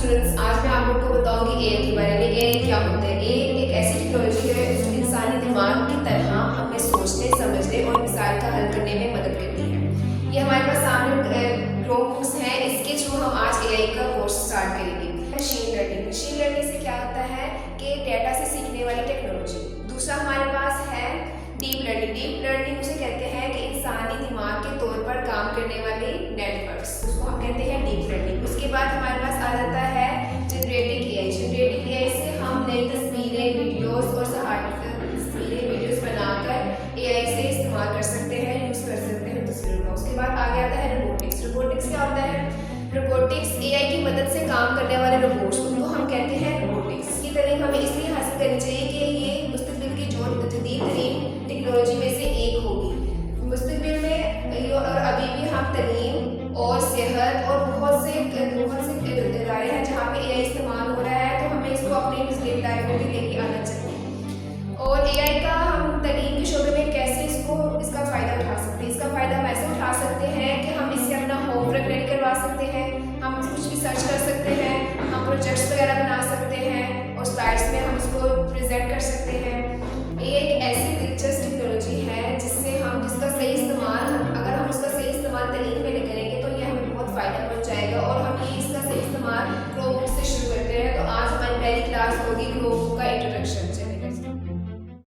Students, आज मैं आप लोगों को बताऊंगी एआई के बारे में। एआई क्या होता है? एआई एक ऐसी टेक्नोलॉजी है जो इंसानी दिमाग की तरह हमें सोचने, समझने और मिसाल का हल करने में मदद करती है। ये हमारे पास सामने क्रोम बुक्स हैं, इसके थ्रू हम आज एआई का कोर्स स्टार्ट करेंगे। Machine learning. मशीन लर्निंग से क्या होता है कि डेटा से सीखने वाली टेक्नोलॉजी। दूसरा हमारे पास है डीप लर्निंग। डीप लर्निंग उसे कहते हैं कि इंसानी दिमाग के तौर पर काम करने वाले नेटवर्क्स, उसको हम कहते हैं डीप लर्निंग। उसके बाद हमारे पास आ जाता है जनरेटिव एआई। जनरेटिव एआई से हम नई तस्वीरें, वीडियोस और तस्वीरें, वीडियोस बनाकर एआई से इस्तेमाल कर सकते हैं, यूज़ कर सकते हैं तस्वीरों का। उसके बाद आगे आता है रोबोटिक्स। रोबोटिक्स क्या होता है? रोबोटिक्स एआई की मदद से काम करने वाले रोबोट्स, उनको हम कहते हैं रोबोटिक्स। इसकी तालीम हमें इसलिए हासिल करनी चाहिए कि ये मुस्तकबिल की जो जदीद तरीन टेक्नोलॉजी में से एक होगी। मुस्तकबिल में और अभी भी हम तालीम और सेहत और बहुत से इदारे हैं जहाँ पे एआई इस्तेमाल हो रहा है, तो हमें इसको अपनी डेली लाइफ में भी लेके आना चाहिए। और एआई का हम तालीम के शोबे में कैसे इसका फ़ायदा उठा सकते हैं? इसका फ़ायदा हम ऐसे उठा सकते हैं कि हम इससे अपना होमवर्क रेडी करवा सकते हैं, हम कुछ भी सर्च कर सकते हैं, हम प्रोजेक्ट्स वगैरह